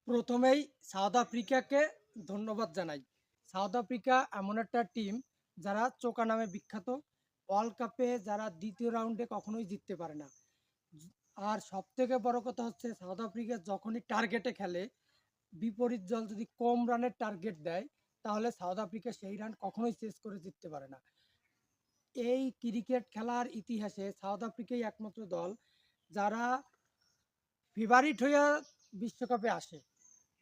প্রথমেই সাউথ আফ্রিকাকে ধন্যবাদ জানাই। সাউথ আফ্রিকা এমন একটা টিম যারা চোকা নামে বিখ্যাত। ওয়ার্ল্ড কাপে যারা দ্বিতীয় রাউন্ডে কখনোই জিততে পারে না। আর সবথেকে বড় কথা হচ্ছে সাউথ আফ্রিকা যখনই টার্গেটে খেলে, বিপরীত দল যদি কম রানের টার্গেট দেয়, তাহলে সাউথ আফ্রিকা সেই রান কখনোই চেস করে জিততে পারে না। এই ক্রিকেট খেলার ইতিহাসে সাউথ আফ্রিকাই একমাত্র দল যারা ফেভারিট হইয়া বিশ্বকাপে আসে।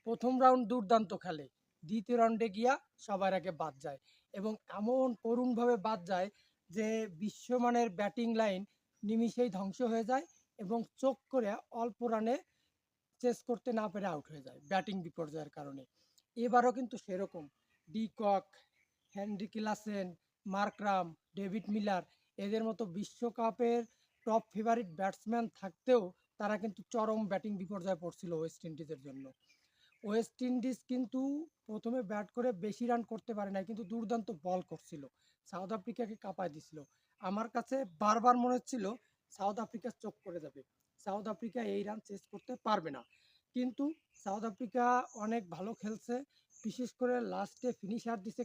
প্রথম রাউন্ড দুর্দান্ত খেলে, দ্বিতীয় রাউন্ডে গিয়া সবার আগে বাদ যায় এবং এমন করুণভাবে বাদ যায় যে বিশ্বমানের ব্যাটিং লাইন নিমিষেই ধ্বংস হয়ে যায় এবং চোখ করে অল্প রানে চেস করতে না পেরে আউট হয়ে যায় ব্যাটিং বিপর্যয়ের কারণে। এবারও কিন্তু সেরকম de Kock, Heinrich Klaasen, Markram, David Miller এদের মতো বিশ্বকাপের টপ ফেভারিট ব্যাটসম্যান থাকতেও তারা কিন্তু চরম ব্যাটিং বিপর্যয়ে পড়ছিল ওয়েস্ট ইন্ডিজের জন্য। ওয়েস্ট ইন্ডিজ কিন্তু প্রথমে ব্যাট করে বেশি রান করতে পারে নাই, কিন্তু দুর্দান্ত বল করছিল, সাউথ আফ্রিকাকে কাঁপায় দিছিল। আমার কাছে বারবার মনে হচ্ছিল সাউথ আফ্রিকা চোখ করে যাবে, সাউথ আফ্রিকা এই রান চেস করতে পারবে না। কিন্তু সাউথ আফ্রিকা অনেক ভালো খেলছে, বিশেষ করে লাস্টে ফিনিশার দিছে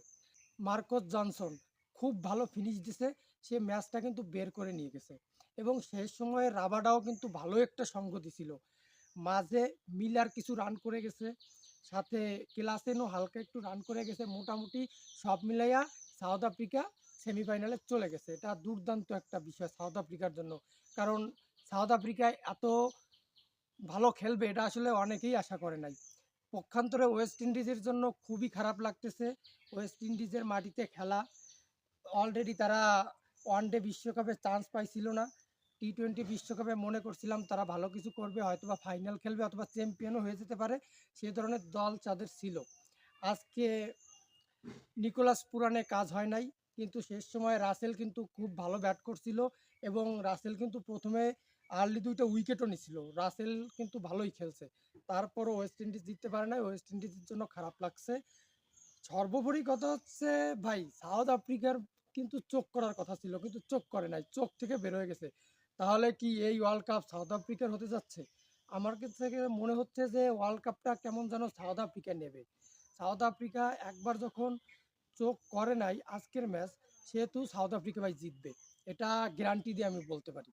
মার্কস জনসন, খুব ভালো ফিনিশ দিছে। সে ম্যাচটা কিন্তু বের করে নিয়ে গেছে এবং শেষ সময়ে রাবাডাও কিন্তু ভালো একটা সঙ্গ দিছিল। মাঝে মিলার কিছু রান করে গেছে, সাথে ক্লাসেনও হালকা একটু রান করে গেছে। মোটামুটি সব মিলাইয়া সাউথ আফ্রিকা সেমিফাইনালে চলে গেছে। এটা দুর্দান্ত একটা বিষয় সাউথ আফ্রিকার জন্য, কারণ সাউথ আফ্রিকায় এত ভালো খেলবে এটা আসলে অনেকেই আশা করে নাই। পক্ষান্তরে ওয়েস্ট ইন্ডিজের জন্য খুবই খারাপ লাগতেছে। ওয়েস্ট ইন্ডিজের মাটিতে খেলা, অলরেডি তারা ওয়ানডে বিশ্বকাপে চান্স পাইছিল না। টি-20 বিশ্বকাপে মনে করছিলাম তারা ভালো কিছু করবে, হয়তোবা ফাইনাল খেলবে অথবা চ্যাম্পিয়নও হয়ে যেতে পারে, সে ধরনের দল তাদের ছিল। আজকে নিকোলাস পুরানে কাজ হয় নাই, কিন্তু শেষ সময় রাসেল কিন্তু খুব ভালো ব্যাট করছিল এবং রাসেল কিন্তু প্রথমে আর্লি 2টা উইকেটও নিছিল। রাসেল কিন্তু ভালোই খেলছে, তারপরও ওয়েস্ট ইন্ডিজ জিততে পারে নাই, ওয়েস্ট ইন্ডিজের জন্য খারাপ লাগছে। সর্বোপরি কথা হচ্ছে ভাই, সাউথ আফ্রিকার কিন্তু চোখ করার কথা ছিল, কিন্তু চোখ করে নাই, চোখ থেকে বের হয়ে গেছে। তাহলে কি এই ওয়ার্ল্ড কাপ সাউথ আফ্রিকার হতে যাচ্ছে? আমার কাছে মনে হচ্ছে যে ওয়ার্ল্ড কাপটা কেমন যেন সাউথ আফ্রিকা নেবে। সাউথ আফ্রিকা একবার যখন চোখ করে নাই আজকের ম্যাচ, সেহেতু সাউথ আফ্রিকা ভাই জিতবে, এটা গ্যারান্টি দিয়ে আমি বলতে পারি।